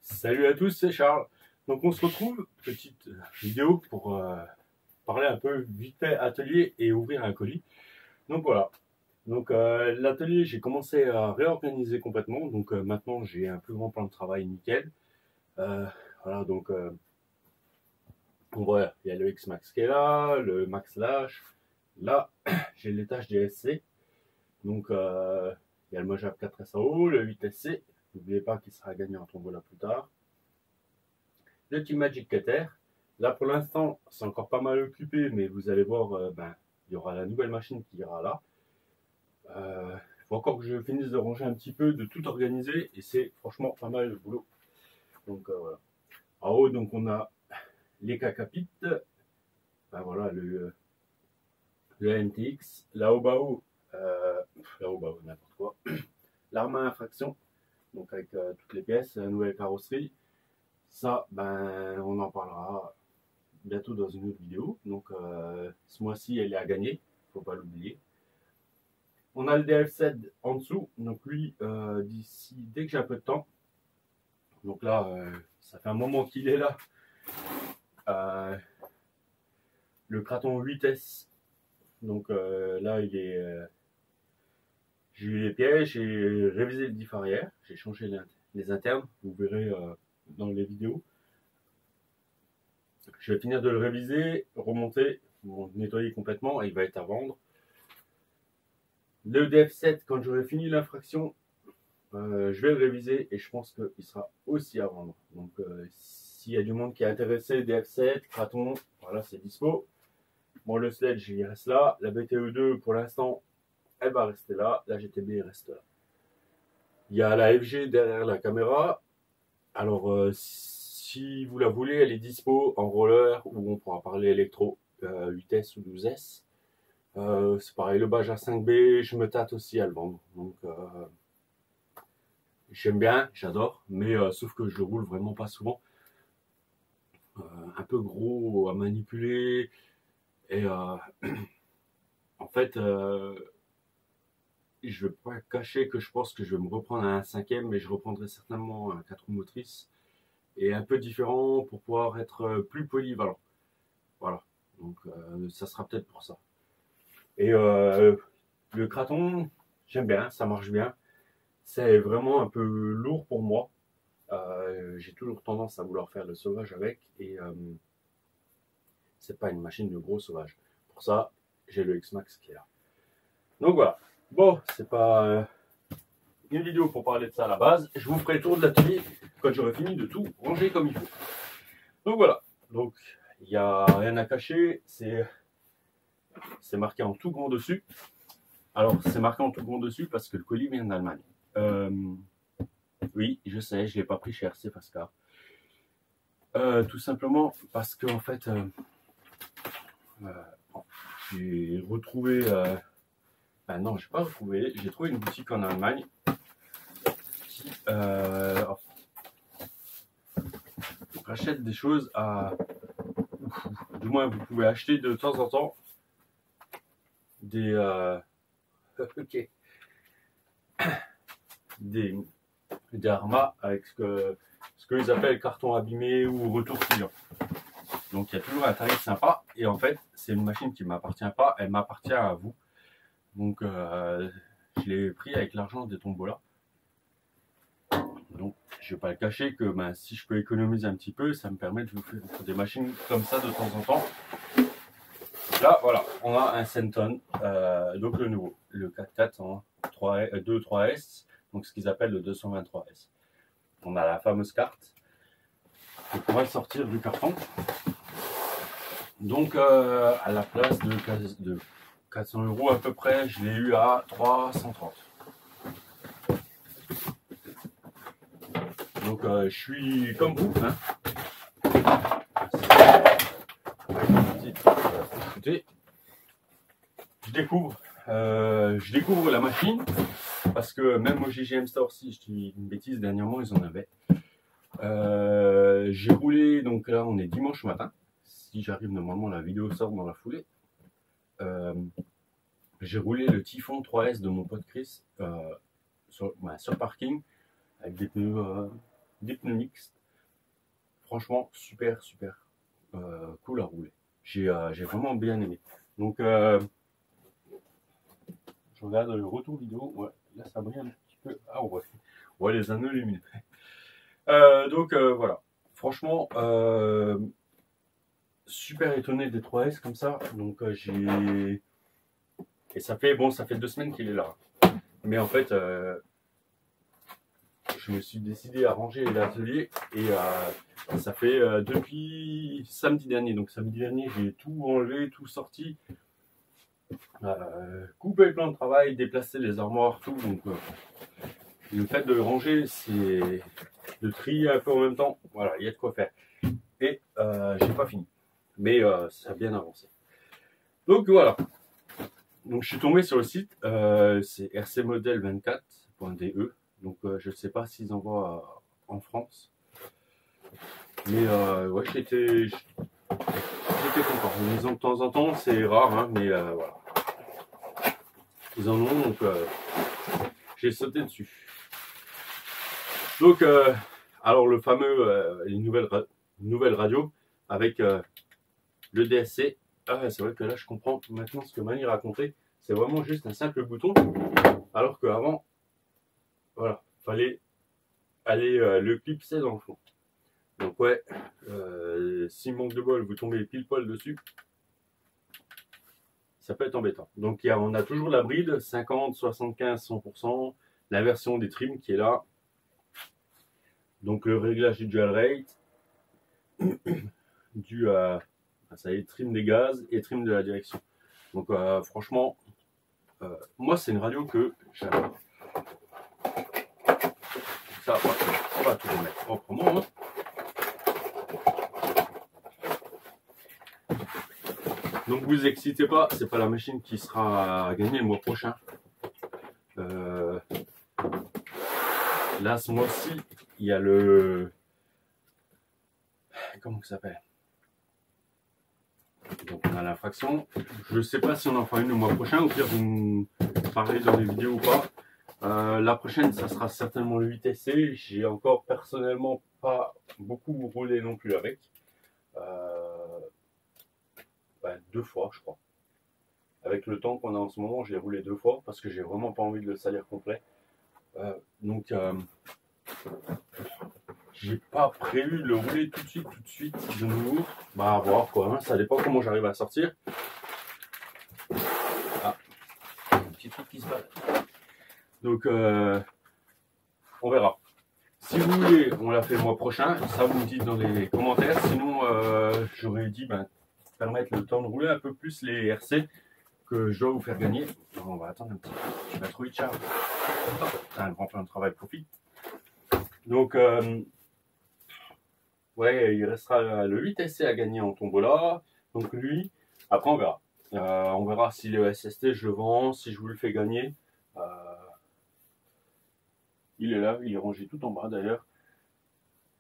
Salut à tous, c'est Charles. Donc on se retrouve, petite vidéo pour parler un peu vite fait atelier et ouvrir un colis. Donc voilà. Donc l'atelier, j'ai commencé à réorganiser complètement. Donc maintenant j'ai un plus grand plan de travail nickel. Voilà, donc on voit, il y a le X-Max qui est là, le Max Lash. Là, j'ai l'étage DSC. Donc il y a le Mojave 4S en haut, le 8SC. N'oubliez pas qu'il sera gagnant en tombola plus tard. Le Team Magic Cutter. Là pour l'instant c'est encore pas mal occupé, mais vous allez voir, il y aura la nouvelle machine qui ira là. Il faut encore que je finisse de ranger un petit peu, de tout organiser, et c'est franchement pas mal le boulot. Donc voilà. En haut donc on a les cacapites, voilà le NTX, la Obao, n'importe quoi, l'arme à infraction, donc avec toutes les pièces, la nouvelle carrosserie. Ça, on en parlera bientôt dans une autre vidéo. Donc, ce mois-ci, elle est à gagner. Faut pas l'oublier. On a le DF7 en dessous. Donc, lui, dès que j'ai un peu de temps. Donc là, ça fait un moment qu'il est là. Le Kraton 8S. Donc là, il est. J'ai eu les pièges, j'ai révisé le diff arrière, j'ai changé les internes. Vous verrez dans les vidéos. Je vais finir de le réviser, remonter, nettoyer complètement et il va être à vendre. Le DF7, quand j'aurai fini l'infraction, je vais le réviser et je pense qu'il sera aussi à vendre. Donc s'il y a du monde qui est intéressé, DF7, Kraton, voilà, c'est dispo. Bon, le Sledge, il reste là. La BTE2, pour l'instant, elle va rester là. La GTB reste là. Il y a la FG derrière la caméra. Alors, si vous la voulez, elle est dispo en roller où on pourra parler électro, 8S ou 12S. C'est pareil, le Baja 5B, je me tâte aussi à le vendre. Donc, j'aime bien, j'adore, mais sauf que je le roule vraiment pas souvent. Un peu gros à manipuler. Et en fait, je ne vais pas cacher que je pense que je vais me reprendre à un 5e, mais je reprendrai certainement un 4 roues motrices. Et un peu différent pour pouvoir être plus polyvalent. Voilà, donc ça sera peut-être pour ça. Et le Kraton, j'aime bien, ça marche bien. C'est vraiment un peu lourd pour moi. J'ai toujours tendance à vouloir faire le sauvage avec et c'est pas une machine de gros sauvage. Pour ça, j'ai le X-Max qui est là. Donc voilà. Bon, c'est pas une vidéo pour parler de ça à la base. Je vous ferai le tour de l'atelier quand j'aurai fini de tout ranger comme il faut. Donc voilà. Donc il n'y a rien à cacher. C'est marqué en tout grand dessus. Alors c'est marqué en tout grand dessus parce que le colis vient d'Allemagne. Oui, je sais, je l'ai pas pris cher, c'est Fascar. Tout simplement parce que en fait, j'ai retrouvé. Non, j'ai pas retrouvé. J'ai trouvé une boutique en Allemagne qui rachète des choses à. Du moins, vous pouvez acheter de temps en temps des. Ok. Des Arma avec ce qu'ils appellent carton abîmé ou retour client. Donc il y a toujours un tarif sympa et en fait c'est une machine qui ne m'appartient pas, elle m'appartient à vous. Donc je l'ai pris avec l'argent des tombolas. Donc je ne vais pas le cacher que si je peux économiser un petit peu, ça me permet de vous faire des machines comme ça de temps en temps. Là voilà, on a un Senton, donc le nouveau, le 4x4 en 2.3S. Donc ce qu'ils appellent le 223S. On a la fameuse carte. Donc on va le sortir du carton. Donc à la place de 400 € à peu près, je l'ai eu à 330. Donc je suis comme vous. Hein. Je découvre la machine. Parce que même au GGM Store, si je dis une bêtise, dernièrement ils en avaient. J'ai roulé, donc là on est dimanche matin. Si j'arrive, normalement la vidéo sort dans la foulée. j'ai roulé le Typhon 3S de mon pote Chris sur parking avec des pneus mixtes. Franchement, super cool à rouler. J'ai vraiment bien aimé. Donc, je regarde le retour vidéo. Ouais, là, ça brille un petit peu. Ah, on voit les anneaux lumineux. Donc, voilà. Franchement, super étonné des 3S comme ça. Donc, et ça fait 2 semaines qu'il est là. Mais en fait, je me suis décidé à ranger l'atelier et ça fait depuis samedi dernier. Donc samedi dernier, j'ai tout enlevé, tout sorti, coupé le plan de travail, déplacé les armoires, tout. Donc le fait de le ranger, c'est de trier un peu en même temps. Voilà, il y a de quoi faire. Et j'ai pas fini, mais ça a bien avancé. Donc voilà. Donc je suis tombé sur le site, c'est rcmodel24.de. Donc je ne sais pas s'ils envoient en France. Mais ouais, j'étais content. Ils ont de temps en temps, c'est rare, hein, mais voilà. Ils en ont, donc j'ai sauté dessus. Donc, alors le fameux, une nouvelle radio avec le DSC. Ah, c'est vrai que là, je comprends maintenant ce que Mani racontait. C'est vraiment juste un simple bouton, alors qu'avant, voilà, fallait aller le clipser dans le fond. Donc ouais, si manque de bol, vous tombez pile poil dessus, ça peut être embêtant. Donc on a toujours la bride, 50, 75, 100%, la version des trims qui est là. Donc le réglage du dual rate, ça y est, trim des gaz et trim de la direction. Donc franchement, moi c'est une radio que j'adore. Ça, on va tout remettre proprement. Hein. Donc vous excitez pas, c'est pas la machine qui sera gagnée le mois prochain. Là ce mois-ci, il y a le... Comment ça s'appelle? Donc on a l'infraction. Je ne sais pas si on en fera une le mois prochain, au pire vous me parlez dans les vidéos ou pas. La prochaine, ça sera certainement le 8SC. J'ai encore personnellement pas beaucoup roulé non plus avec. 2 fois, je crois. Avec le temps qu'on a en ce moment, j'ai roulé 2 fois parce que j'ai vraiment pas envie de le salir complet. Donc, j'ai pas prévu de le rouler tout de suite de nouveau. Bah, à voir quoi. Hein. Ça dépend comment j'arrive à sortir. Ah, un petit truc qui se balade. Donc, on verra. Si vous voulez, on l'a fait le mois prochain. Ça, vous me dites dans les commentaires. Sinon, j'aurais dit permettre le temps de rouler un peu plus les RC que je dois vous faire gagner. Alors, on va attendre un petit peu. Tu vas trop vite, Charles. T'as un grand plan de travail, profite. Donc, ouais, il restera le 8SC à gagner en tombola. Donc, lui, après, on verra. On verra si le SST, je le vends, si je vous le fais gagner. Il est là, il est rangé tout en bas d'ailleurs.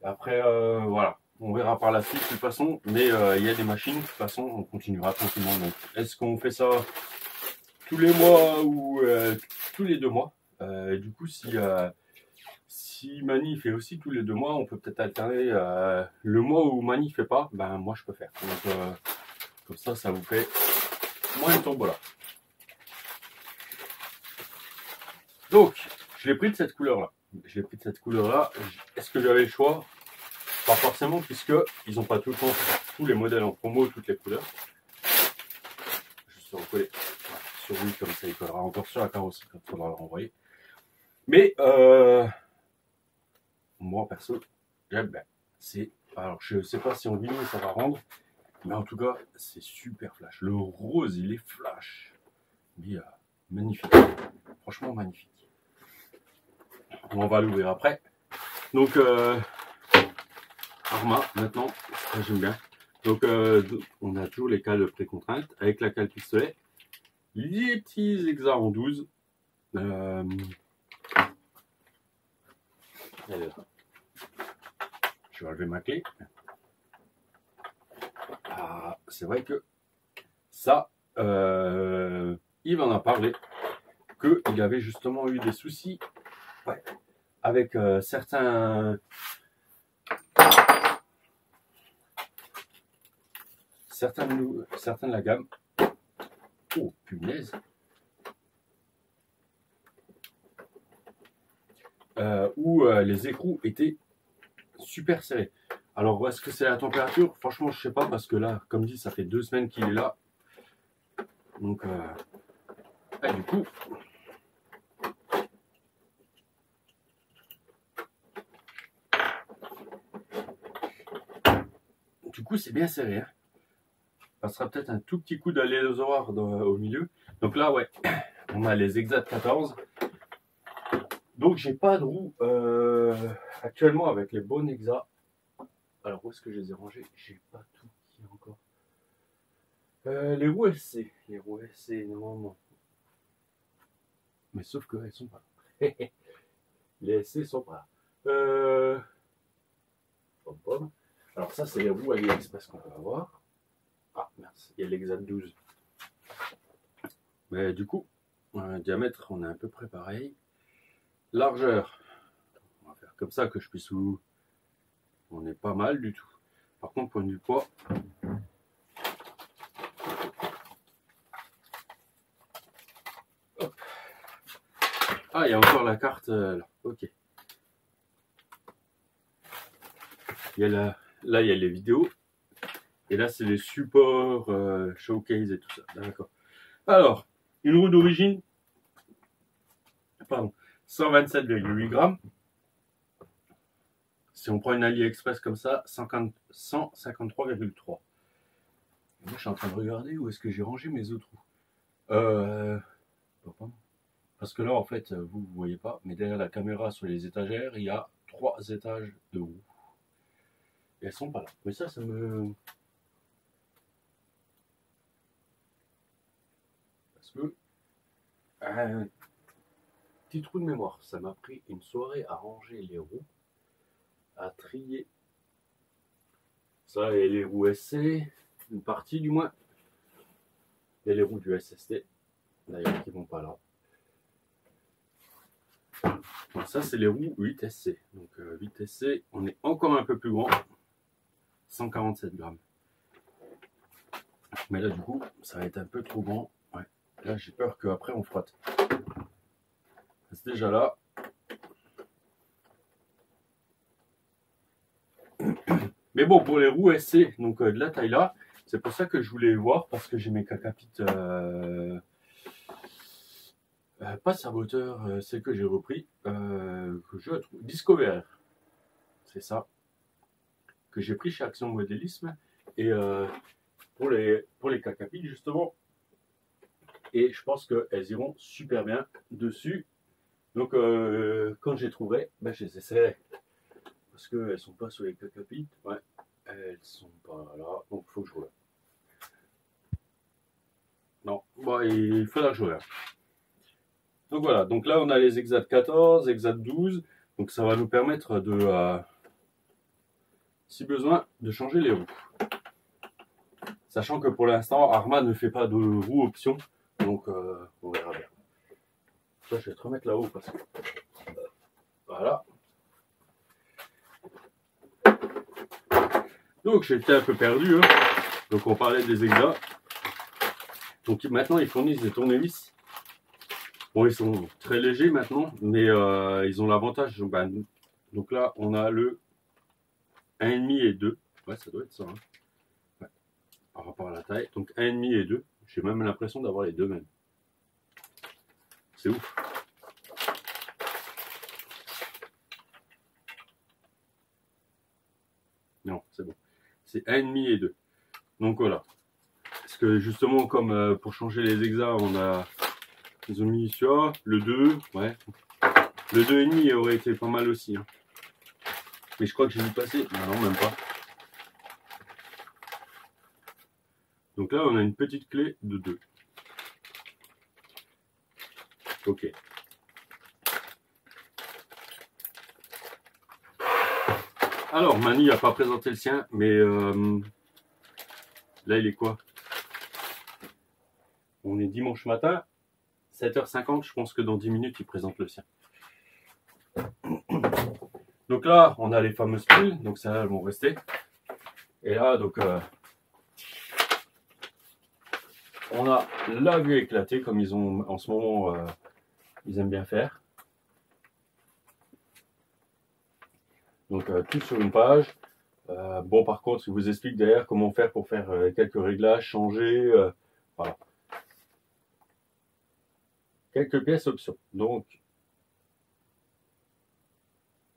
Après, voilà. On verra par la suite de toute façon, mais il y a des machines, de toute façon, on continuera tranquillement. Donc, est-ce qu'on fait ça tous les mois ou tous les 2 mois? Du coup, si Mani fait aussi tous les 2 mois, on peut peut-être alterner le mois où Mani fait pas, ben moi je peux faire. Donc, comme ça vous fait moins de tombola. Donc, je l'ai pris de cette couleur-là. Est-ce que j'avais le choix? Pas forcément, puisque ils n'ont pas tout le temps tous les modèles en promo, toutes les couleurs. Je vais recoller sur lui, comme ça il collera encore sur la carrosserie quand il faudra le renvoyer. Mais moi perso, j'aime bien. Alors je sais pas si en vidéo ça va rendre, mais en tout cas c'est super flash. Le rose il est flash, mais magnifique. Franchement magnifique. On va l'ouvrir après. Donc Arma maintenant, ça j'aime bien. Donc on a toujours les cales pré-contraintes avec la cale pistolet, les petits hexas en 12. Je vais enlever ma clé. Ah, c'est vrai que ça, il m'en a parlé qu'il avait justement eu des soucis avec certains de la gamme. Oh punaise. Où les écrous étaient super serrés. Alors est-ce que c'est la température? Franchement je sais pas, parce que là, comme dit, ça fait 2 semaines qu'il est là. Donc du coup c'est bien serré, hein. Ça sera peut-être un tout petit coup d'aléatoire au milieu. Donc là ouais, on a les Exact 14. Donc j'ai pas de roue actuellement avec les bonnes Exact. Alors où est-ce que je les ai rangées? J'ai pas tout qui est encore. Les roues SC. Les roues SC normalement. Mais sauf qu'elles sont pas là. Les SC sont pas là. Alors ça c'est les roues AliExpress qu'on peut avoir. Ah merci, il y a l'Exact 12. Mais du coup, diamètre on est à peu près pareil. Largeur, on va faire comme ça que je puisse vous. On est pas mal du tout. Par contre, point du poids. Hop. Ah, il y a encore la carte là. Ok. Il y a là, il y a les vidéos. Et là, c'est les supports, showcase et tout ça. D'accord. Alors, une roue d'origine. Pardon. 127,8 grammes. Si on prend une AliExpress comme ça, 153,3. Moi, je suis en train de regarder où est-ce que j'ai rangé mes autres roues. Parce que là, en fait, vous ne voyez pas, mais derrière la caméra, sur les étagères, il y a 3 étages de roues. Et elles sont pas là. Mais ça me... Parce que... Un petit trou de mémoire. Ça m'a pris une soirée à ranger les roues, à trier. Ça et les roues SC, une partie du moins. Et les roues du SST, d'ailleurs, qui vont pas là. Donc ça, c'est les roues 8SC. Donc 8SC, on est encore un peu plus grand. 147 grammes. Mais là, du coup, ça va être un peu trop grand. Ouais. Là, j'ai peur qu'après, on frotte. C'est déjà là. Mais bon, pour les roues SC, donc de la taille là, c'est pour ça que je voulais voir, parce que j'ai mes cacapites... pas saboteur, c'est que j'ai repris, que je trouve Discover, c'est ça, que j'ai pris chez Action Modélisme, et pour les cacapites justement, et je pense qu'elles iront super bien dessus. Donc quand je les trouverai, ben, je les essaierai, parce qu'elles sont pas sur les cacapites, ouais, elles sont pas là, donc il faut que je regarde. Non, bon, il faudra que je regarde. Donc voilà, donc là on a les Exact 14, Exact 12, donc ça va nous permettre de, si besoin, de changer les roues. Sachant que pour l'instant, Arma ne fait pas de roues option, donc on verra bien. Ça, je vais te remettre là-haut parce que... Voilà. Donc j'étais un peu perdu, hein. Donc on parlait des Exact. Donc maintenant ils fournissent des tournevis. Bon, ils sont très légers maintenant, mais ils ont l'avantage. Donc là, on a le 1,5 et 2. Ouais, ça doit être ça. Hein. Ouais. Par rapport à la taille. Donc 1,5 et 2. J'ai même l'impression d'avoir les deux mêmes. C'est ouf. Non, c'est bon. C'est 1,5 et 2. Donc voilà. Parce que justement, comme pour changer les Exact, on a... Ils ont mis ça, le 2, ouais. Le 2,5 aurait été pas mal aussi. Hein. Mais je crois que j'ai dû passer. Non, même pas. Donc là, on a une petite clé de 2. Ok. Alors, Manu n'a pas présenté le sien, mais là, il est quoi? On est dimanche matin. 7h50, je pense que dans 10 minutes, il présente le sien. Donc là, on a les fameuses piles, donc ça, elles vont rester. Et là, donc, on a la vue éclatée, comme ils ont en ce moment, ils aiment bien faire. Donc, tout sur une page. Bon, par contre, je vous explique derrière comment faire pour faire quelques réglages, changer, voilà. Quelques pièces options. Donc,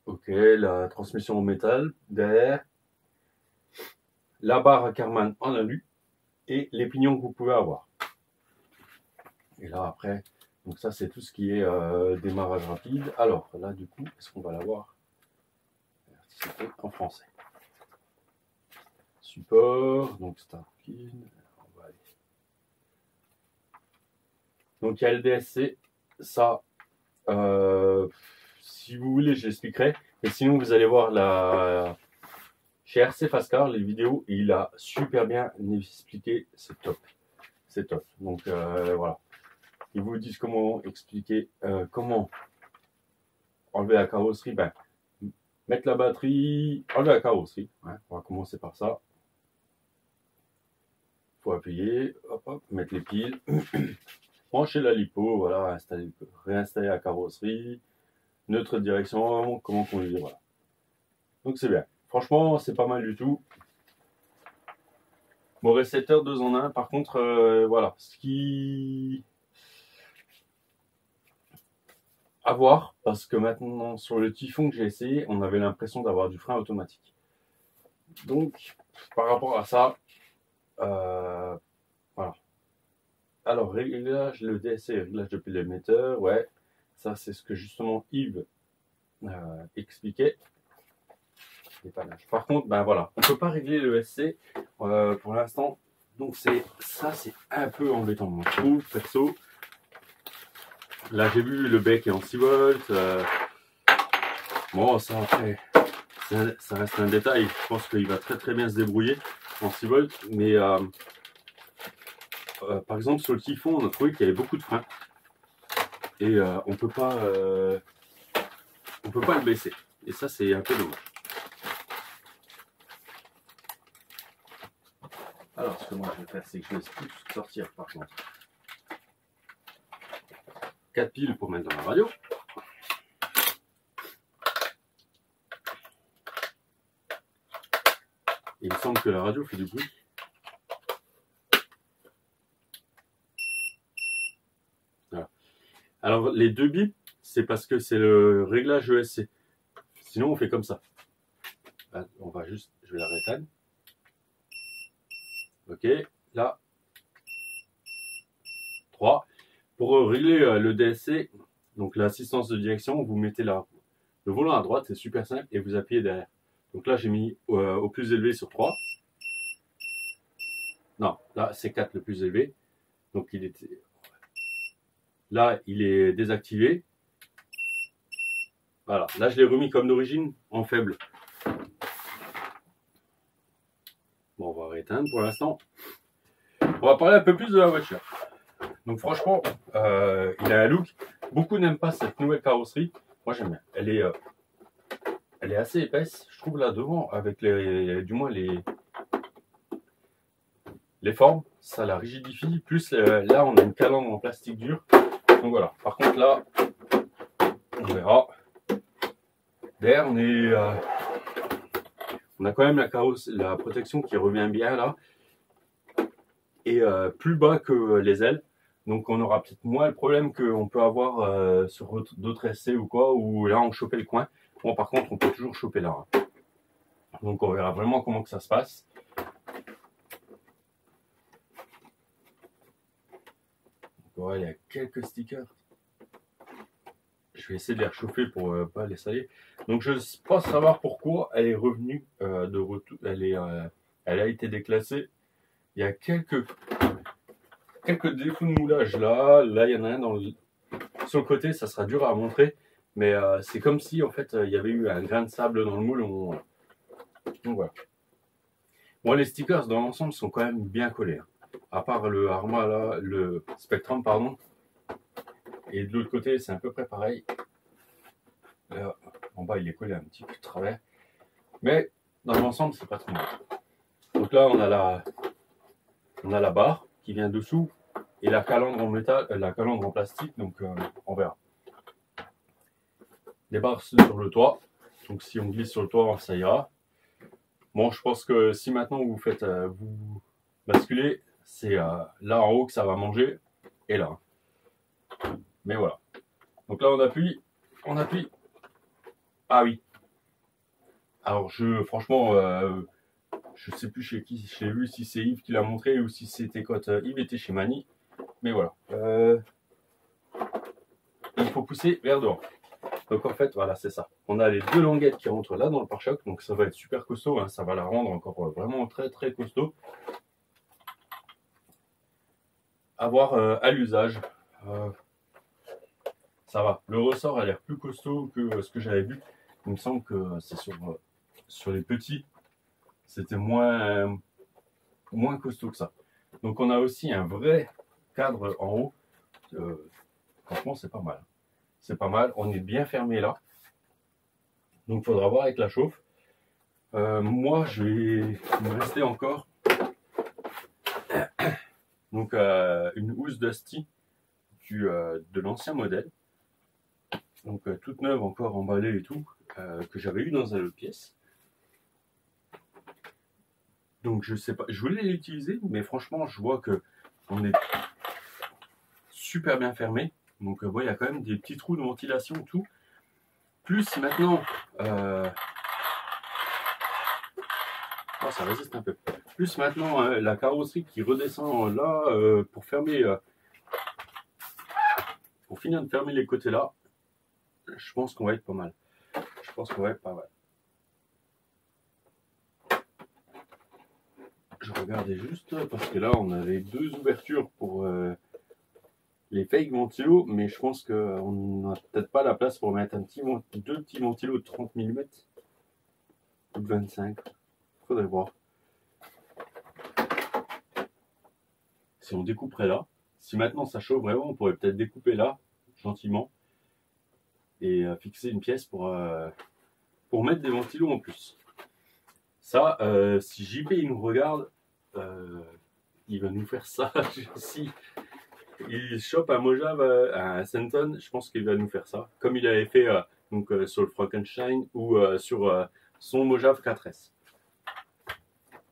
ok, la transmission en métal derrière, la barre à Karmann en alu et les pignons que vous pouvez avoir. Et là, après, donc ça, c'est tout ce qui est démarrage rapide. Alors, là, du coup, est-ce qu'on va l'avoir en français? Support, donc Starkin, on va aller. Donc il y a le DSC, ça, si vous voulez, je l'expliquerai. Et sinon, vous allez voir chez RC Fastcar, les vidéos, il a super bien expliqué, c'est top. C'est top. Donc voilà. Ils vous disent comment expliquer, comment enlever la carrosserie. Ben, mettre la batterie, enlever la carrosserie. Ouais, on va commencer par ça. Faut appuyer, hop, hop, mettre les piles, brancher la lipo, voilà, réinstaller la carrosserie, neutre de direction, comment conduire, voilà. Donc c'est bien. Franchement, c'est pas mal du tout. Bon, récepteur 2 en 1. Par contre, voilà, ce qui à voir, parce que maintenant sur le Typhon que j'ai essayé, on avait l'impression d'avoir du frein automatique. Donc, par rapport à ça, voilà. Alors, réglage, le DSC, réglage de pile émetteur, ouais, ça c'est ce que justement Yves expliquait. Par contre, ben voilà, on ne peut pas régler le SC pour l'instant, donc ça c'est un peu embêtant, je trouve, perso. Là j'ai vu le bec est en 6 volts, bon ça après, ça reste un détail, je pense qu'il va très bien se débrouiller en 6 volts, mais par exemple sur le Typhon, on a trouvé qu'il y avait beaucoup de freins, et on peut pas le baisser, et ça c'est un peu dommage. Alors, ce que moi je vais faire, c'est que je laisse tout sortir par contre. 4 piles pour mettre dans la radio. Il me semble que la radio fait du bruit. Voilà. Alors, les 2 bips, c'est parce que c'est le réglage ESC. Sinon, on fait comme ça. On va juste, je vais la rétane. Ok, là, 3. Pour régler le DSC, donc l'assistance de direction, vous mettez le volant à droite, c'est super simple, et vous appuyez derrière. Donc là, j'ai mis au plus élevé sur 3. Non, là, c'est 4 le plus élevé. Donc là, il est désactivé. Voilà, là, je l'ai remis comme d'origine en faible. Bon, on va rééteindre pour l'instant. On va parler un peu plus de la voiture. Donc franchement, il a un look. Beaucoup n'aiment pas cette nouvelle carrosserie. Moi j'aime bien. Elle est assez épaisse. Je trouve là devant, avec du moins les formes, ça la rigidifie. Plus là, on a une calandre en plastique dur. Donc voilà. Par contre là, on verra. Derrière, on a quand même la protection qui revient bien là. Et plus bas que les ailes. Donc on aura peut-être moins le problème qu'on peut avoir sur d'autres SC ou quoi, où là on chopait le coin. Bon, par contre, on peut toujours choper là. Donc on verra vraiment comment que ça se passe. Donc, ouais, il y a quelques stickers. Je vais essayer de les réchauffer pour pas les salir. Donc je ne sais pas savoir pourquoi elle est revenue de retour. Elle a été déclassée. Il y a quelques défauts de moulage là. Là, il y en a un sur le côté, ça sera dur à montrer. Mais c'est comme si en fait il y avait eu un grain de sable dans le moule. Donc voilà. Bon, les stickers dans l'ensemble sont quand même bien collés. Hein. À part le Arma là, le Spectrum pardon. Et de l'autre côté, c'est à peu près pareil. Là, en bas, il est collé un petit peu de travers. Mais dans l'ensemble, c'est pas trop mal. Donc là, on a la barre qui vient dessous et la calandre en métal, la calandre en plastique, donc on verra. Les barres sur le toit. Donc si on glisse sur le toit, ça ira. Bon, je pense que si maintenant vous faites, vous basculez, c'est là en haut que ça va manger et là. Mais voilà. Donc là, on appuie. Ah oui. Alors franchement, je sais plus chez qui, chez lui, si c'est Yves qui l'a montré ou si c'était quand Yves était chez Mani. Mais voilà. Il faut pousser vers devant. Donc en fait, voilà, c'est ça. On a les deux languettes qui rentrent là dans le pare-choc, donc ça va être super costaud, hein, ça va la rendre encore vraiment très très costaud. À voir à l'usage. Ça va. Le ressort a l'air plus costaud que ce que j'avais vu. Il me semble que c'est sur les petits, c'était moins costaud que ça. Donc on a aussi un vrai cadre en haut. Franchement, c'est pas mal. C'est pas mal. On est bien fermé là. Donc il faudra voir avec la chauffe. Moi, je vais me rester encore donc une housse Dusty de l'ancien modèle. Donc toute neuve, encore emballée et tout, que j'avais eu dans une autre pièce. Donc je sais pas, je voulais l'utiliser, mais franchement, je vois que on est super bien fermé. Donc il y a quand même des petits trous de ventilation, tout. Plus maintenant, ça résiste un peu. Plus maintenant, la carrosserie qui redescend là pour fermer, pour finir de fermer les côtés là. Je pense qu'on va être pas mal. Je pense qu'on va être pas mal. Je regardais juste parce que là, on avait deux ouvertures pour les fake ventilos, mais je pense qu'on n'a peut-être pas la place pour mettre deux petits ventilos de 30 mm ou de 25. Faudrait voir. Si on découperait là, si maintenant ça chauffe vraiment, on pourrait peut-être découper là, gentiment, et fixer une pièce pour mettre des ventilos en plus. Ça, si JP il nous regarde, il va nous faire ça. Si il chope un Mojave, un Senton, je pense qu'il va nous faire ça. Comme il avait fait sur le Frankenstein ou sur son Mojave 4S.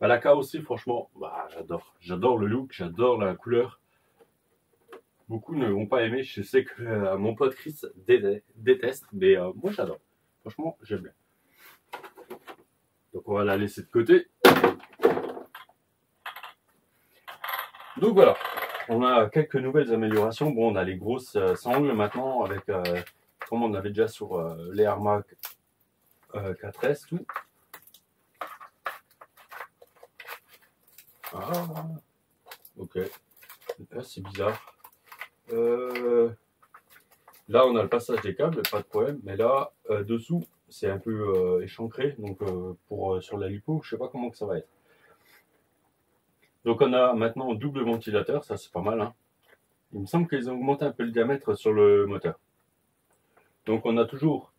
La carrosserie, franchement, j'adore. J'adore le look, j'adore la couleur. Beaucoup ne vont pas aimer. Je sais que mon pote Chris déteste, mais moi j'adore. Franchement, j'aime bien. Donc on va la laisser de côté. Donc voilà, on a quelques nouvelles améliorations. Bon, on a les grosses sangles maintenant, avec comme on avait déjà sur les Armac 4S, tout. Ah, ok. Là, c'est bizarre. Là, on a le passage des câbles, pas de problème. Mais là, dessous, c'est un peu échancré. Donc, sur la lipo, je sais pas comment que ça va être. Donc, on a maintenant un double ventilateur. Ça, c'est pas mal. Hein. Il me semble qu'ils ont augmenté un peu le diamètre sur le moteur. Donc, on a toujours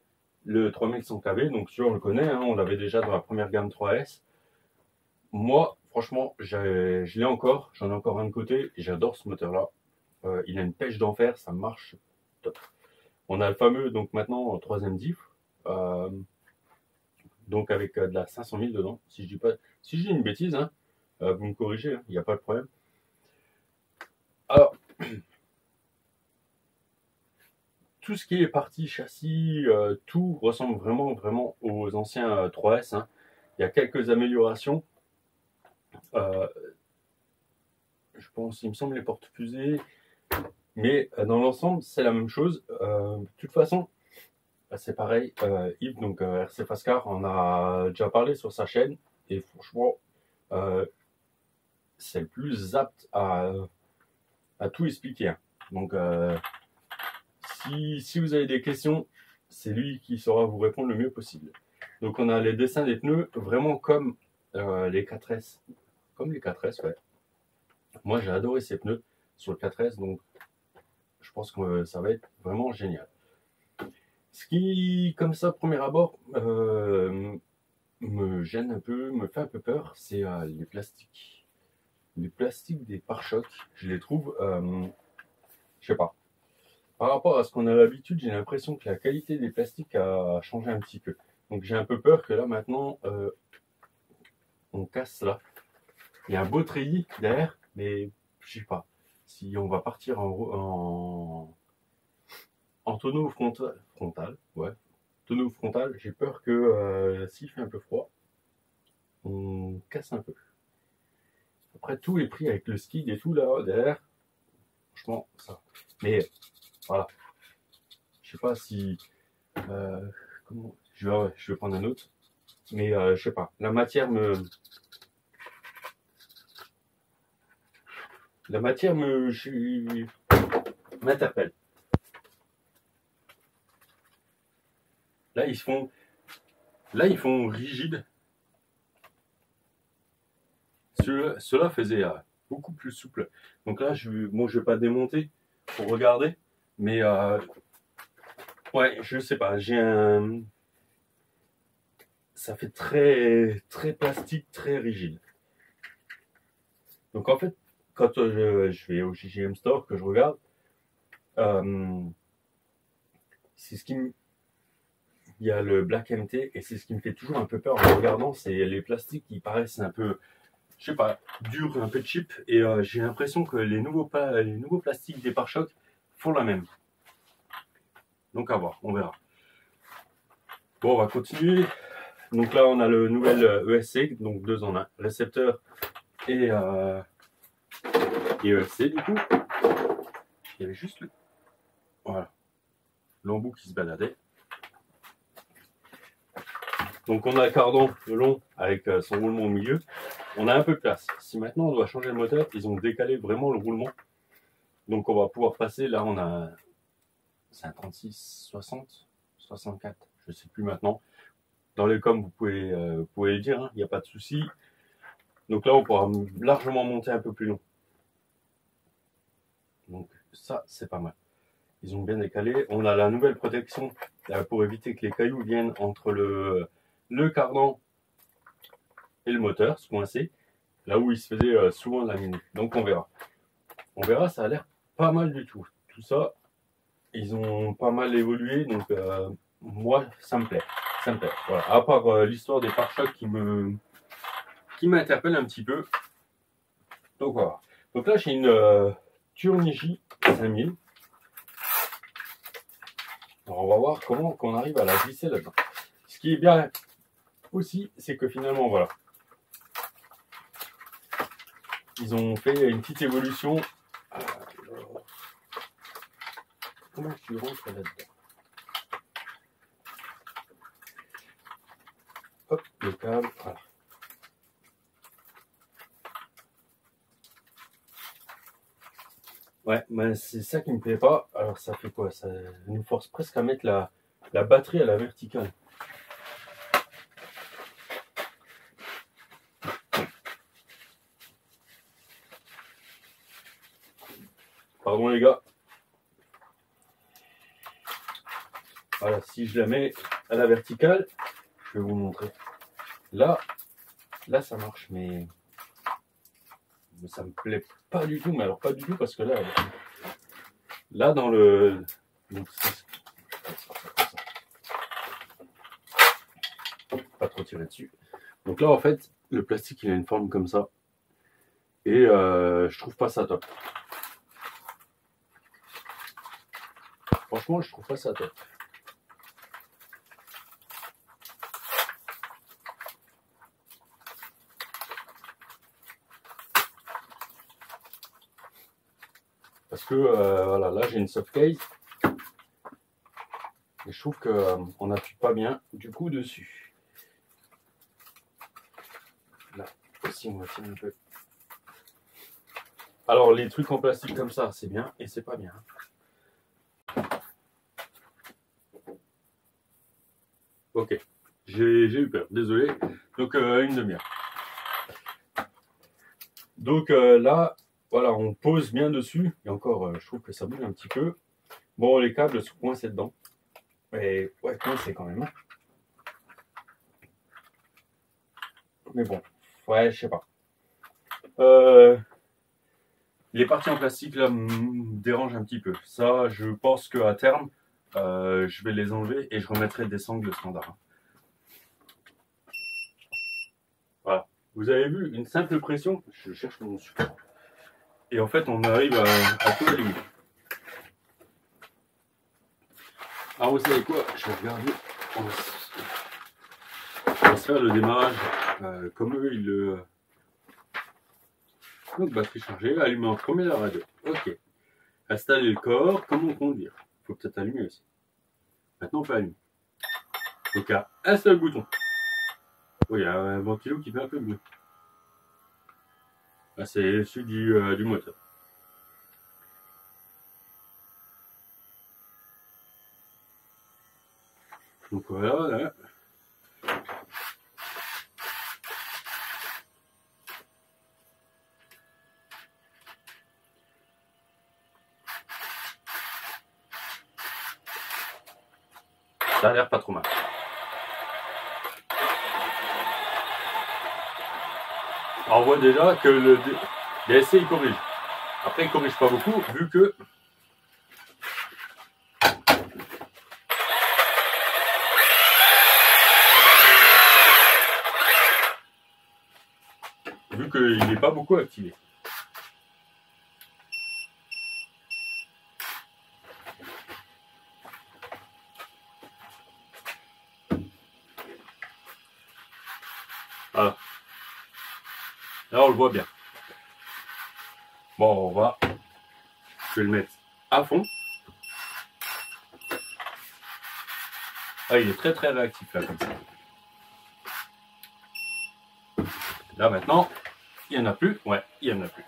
le 3100 kV. Donc, celui-là, on le connaît. Hein, on l'avait déjà dans la première gamme 3S. Moi, franchement, je l'ai encore. J'en ai encore un de côté. J'adore ce moteur-là. Il a une pêche d'enfer. Ça marche top. On a le fameux, donc maintenant, troisième diff. Donc avec de la 500 000 dedans. Si je dis une bêtise, hein, vous me corrigez, il n'y a pas de problème. Alors, tout ce qui est partie châssis, tout ressemble vraiment aux anciens 3S. Hein. Il y a quelques améliorations. Je pense, il me semble, les portes fusées. Mais dans l'ensemble, c'est la même chose. De toute façon, c'est pareil. Yves, donc RC Fascar, on a déjà parlé sur sa chaîne. Et franchement, c'est le plus apte à tout expliquer. Hein. Donc, si vous avez des questions, c'est lui qui saura vous répondre le mieux possible. Donc, on a les dessins des pneus vraiment comme les 4S. Comme les 4S, ouais. Moi, j'ai adoré ces pneus sur le 4S. Donc, je pense que ça va être vraiment génial. Ce qui, comme ça, premier abord, me gêne un peu, me fait un peu peur, c'est les plastiques. Les plastiques des pare-chocs, je les trouve, je sais pas. Par rapport à ce qu'on a l'habitude, j'ai l'impression que la qualité des plastiques a changé un petit peu. Donc j'ai un peu peur que là maintenant, on casse là. Il y a un beau treillis derrière, mais je sais pas. Si on va partir en tonneau frontal, ouais, tonneau frontal, j'ai peur que s'il fait un peu froid, on casse un peu. Après, tout est pris avec le skid et tout là derrière. Franchement, ça. Mais voilà. Je sais pas si. Comment je vais prendre un autre. Mais je sais pas. La matière m'interpelle. Là, ils font rigide. Cela faisait beaucoup plus souple. Donc là, je vais pas démonter pour regarder. Mais ouais, je sais pas. Ça fait très, très plastique, très rigide. Donc en fait, quand je vais au GGM Store, que je regarde, c'est ce qui me... Il y a le Black MT et c'est ce qui me fait toujours un peu peur en regardant, c'est les plastiques qui paraissent un peu, je sais pas, durs, un peu cheap. Et j'ai l'impression que les nouveaux plastiques des pare-chocs font la même. Donc à voir, on verra. Bon, on va continuer. Donc là, on a le nouvel ESC, donc 2 en 1, récepteur et ESC du coup. Il y avait juste voilà, l'embout qui se baladait. Donc on a le cardan de long avec son roulement au milieu. On a un peu de place. Si maintenant on doit changer le moteur, ils ont décalé vraiment le roulement. Donc on va pouvoir passer, là on a c'est un 36, 60, 64, je ne sais plus maintenant. Dans les coms, vous pouvez le dire, hein, il n'y a pas de souci. Donc là on pourra largement monter un peu plus long. Donc ça c'est pas mal. Ils ont bien décalé. On a la nouvelle protection pour éviter que les cailloux viennent entre le cardan et le moteur, se coincer, là où il se faisait souvent laminer. Donc on verra. On verra, ça a l'air pas mal du tout. Tout ça, ils ont pas mal évolué, donc moi, ça me plaît. Ça me plaît. Voilà. À part l'histoire des pare-chocs qui m'interpelle un petit peu. Donc voilà. Donc là, j'ai une Turnigy 5000. Alors, on va voir comment qu'on arrive à la glisser là-dedans. Ce qui est bien aussi, c'est que finalement, voilà. Ils ont fait une petite évolution. Comment tu rentres là-dedans? Hop, le câble, voilà. Ouais, mais c'est ça qui me plaît pas. Alors ça fait quoi? Ça nous force presque à mettre la batterie à la verticale. Pardon les gars. Voilà, si je la mets à la verticale, je vais vous montrer. Là ça marche, mais ça me plaît pas du tout. Mais alors pas du tout parce que là dans le... Donc, pas trop tirer dessus. Donc là en fait, le plastique il a une forme comme ça. Et je trouve pas ça top. Franchement, je trouve pas ça top. Parce que voilà, là j'ai une soft case. Et je trouve qu'on n'appuie pas bien du coup dessus. Là aussi on va tirer un peu. Alors les trucs en plastique comme ça, c'est bien et c'est pas bien. Ok, j'ai eu peur, désolé. Donc une demi-heure. Donc là, voilà, on pose bien dessus. Et encore, je trouve que ça bouge un petit peu. Bon, les câbles sont coincés dedans. Et ouais, coincés quand même. Hein. Mais bon, ouais, je sais pas. Les parties en plastique là me dérangent un petit peu. Ça, je pense qu'à terme, je vais les enlever et je remettrai des sangles standard. Voilà. Vous avez vu, une simple pression, je cherche mon support. Et en fait, on arrive à tout allumer. Alors vous savez quoi, je vais regarder. On va se faire le démarrage comme eux ils le. Donc batterie chargée, allumer en premier la radio. Ok. Installer le corps, comment conduire. Il faut peut-être allumer aussi. Maintenant on peut allumer. Donc il y a un seul bouton. Oui, il y a un ventilo qui fait un peu mieux. Là c'est celui du moteur. Donc voilà, là. Ça a l'air pas trop mal. Alors on voit déjà que le DSC il corrige. Après il corrige pas beaucoup vu que qu'il n'est pas beaucoup activé. Voilà. Là on le voit bien. Bon, je vais le mettre à fond. Ah, il est très très réactif là comme ça. Là maintenant, il n'y en a plus. Ouais, il n'y en a plus.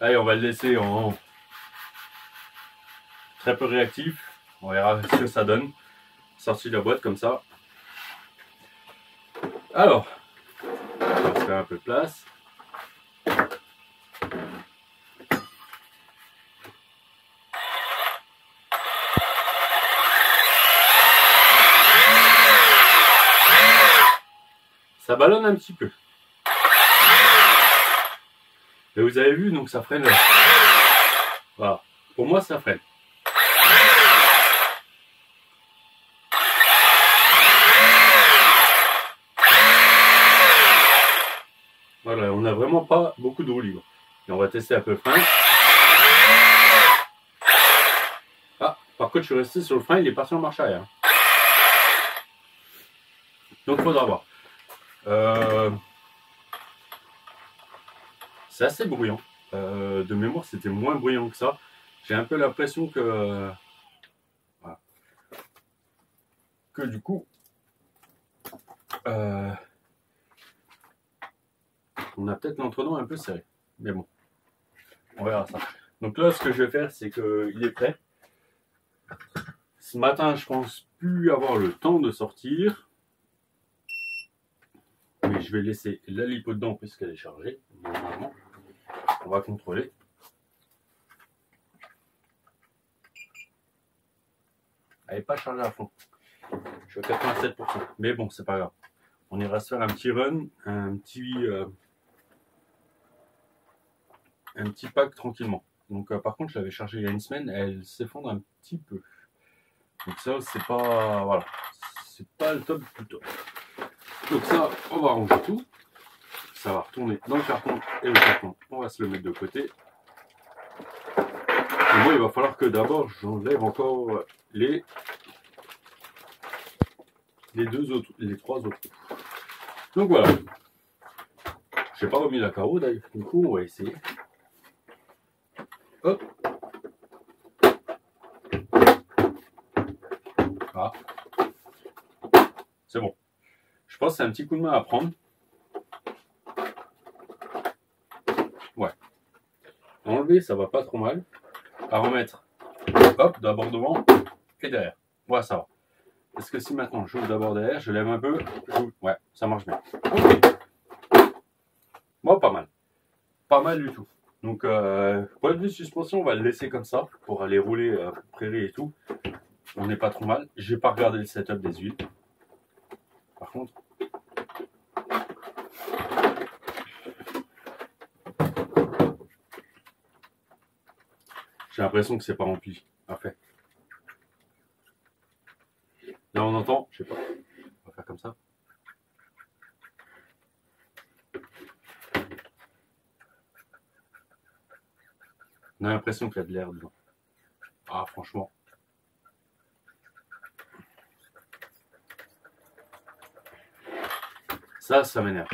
Allez, on va le laisser en très peu réactif. On verra ce que ça donne. Sorti de la boîte comme ça. Alors, on va se faire un peu de place. Ça ballonne un petit peu. Et vous avez vu, donc ça freine. Voilà. Pour moi, ça freine. Voilà, on n'a vraiment pas beaucoup de roue libre. Et on va tester un peu le frein. Ah, par contre, je suis resté sur le frein, il est parti en marche arrière. Donc, il faudra voir. C'est assez bruyant. De mémoire, c'était moins bruyant que ça. J'ai un peu l'impression que... voilà. Que du coup... on a peut-être l'entredent un peu serré. Mais bon, on verra ça. Donc là, ce que je vais faire, c'est qu'il est prêt. Ce matin, je pense plus avoir le temps de sortir. Mais je vais laisser la lipo dedans puisqu'elle est chargée. Normalement, on va contrôler. Elle n'est pas chargée à fond. Je suis à 87%. Mais bon, c'est pas grave. On ira se faire un petit run, un petit pack tranquillement. Donc par contre, je l'avais chargée il y a une semaine, elle s'effondre un petit peu. Donc ça, c'est pas... Voilà. C'est pas le top du top. Donc ça, on va ranger tout. Ça va retourner dans le carton et le carton, on va se le mettre de côté. Et moi, il va falloir que d'abord, j'enlève encore les trois autres. Donc voilà. Je n'ai pas remis la carreau d'ailleurs. Du coup, on va essayer. Hop. Ah. C'est bon. Je pense que c'est un petit coup de main à prendre. Ouais. Enlever, ça va pas trop mal. À remettre. Hop, d'abord devant et derrière. Ouais, ça va. Est-ce que si maintenant j'ouvre d'abord derrière, je lève un peu, ouais, ça marche bien. Ok. Bon, pas mal. Pas mal du tout. Donc, point de vue suspension, on va le laisser comme ça pour aller rouler prairie et tout. On n'est pas trop mal. J'ai pas regardé le setup des huiles. Par contre, j'ai l'impression que c'est pas rempli. Parfait. Là, on entend, je sais pas. On va faire comme ça. On a l'impression qu'il y a de l'air dedans. Ah, franchement. Ça m'énerve.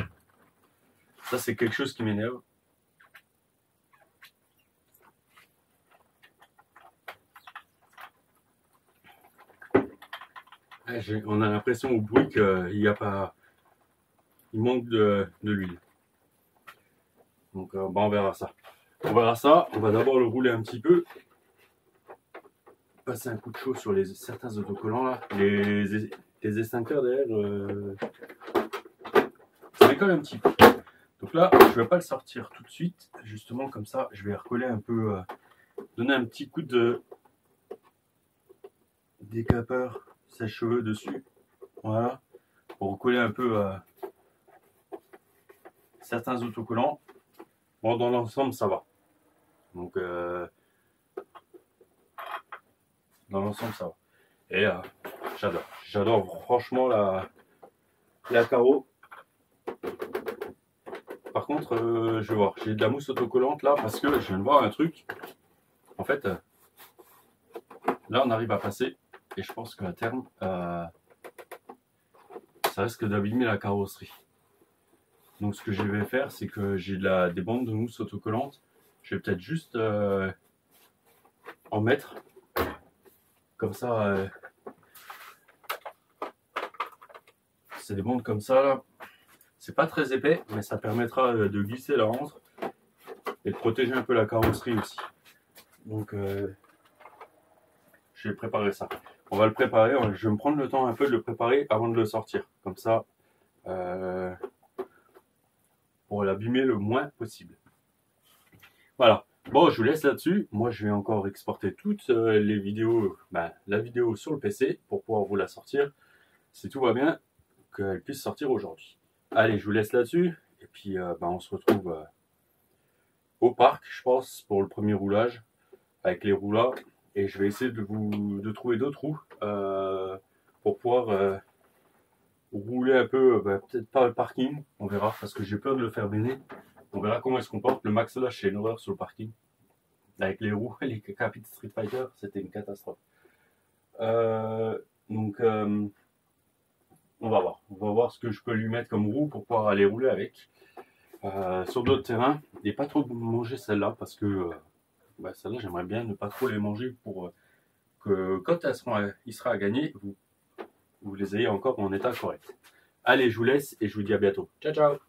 Ça, c'est quelque chose qui m'énerve. On a l'impression au bruit qu'il n'y a pas. Il manque de l'huile. Donc, on verra ça. On verra ça. On va d'abord le rouler un petit peu. Passer un coup de chaud sur certains autocollants là. Les extincteurs derrière, ça décolle un petit peu. Donc là, je ne vais pas le sortir tout de suite. Justement, comme ça, je vais recoller un peu, donner un petit coup de décapeur sèche-cheveux dessus. Voilà. Pour recoller un peu certains autocollants. Bon, dans l'ensemble, ça va. Donc, dans l'ensemble, ça va. Et j'adore. J'adore franchement la carreau. Par contre, je vais voir. J'ai de la mousse autocollante là parce que je viens de voir un truc. En fait, là, on arrive à passer. Et je pense qu'à terme, ça risque d'abîmer la carrosserie. Donc, ce que je vais faire, c'est que j'ai des bandes de mousse autocollante. Je vais peut-être juste en mettre. Comme ça, c'est des bandes comme ça là. C'est pas très épais, mais ça permettra de glisser la rentre et de protéger un peu la carrosserie aussi. Donc, je vais préparer ça. On va le préparer. Je vais me prendre le temps un peu de le préparer avant de le sortir. Comme ça, pour l'abîmer le moins possible. Voilà. Bon, je vous laisse là-dessus. Moi, je vais encore exporter toutes les vidéos, la vidéo sur le PC pour pouvoir vous la sortir. Si tout va bien, qu'elle puisse sortir aujourd'hui. Allez, je vous laisse là-dessus. Et puis, on se retrouve au parc, je pense, pour le premier roulage avec les roues là. Et je vais essayer de trouver d'autres roues pour pouvoir rouler un peu, peut-être pas le parking, on verra, parce que j'ai peur de le faire béner. On verra comment il se comporte. Le Max là, c'est une horreur sur le parking. Avec les roues, les capis de Street Fighter, c'était une catastrophe. Donc, on va voir. On va voir ce que je peux lui mettre comme roue pour pouvoir aller rouler avec. Sur d'autres terrains, et pas trop manger celle-là, parce que celle-là, j'aimerais bien ne pas trop les manger pour que quand il sera à gagner, vous les ayez encore en état correct. Allez, je vous laisse et je vous dis à bientôt. Ciao, ciao!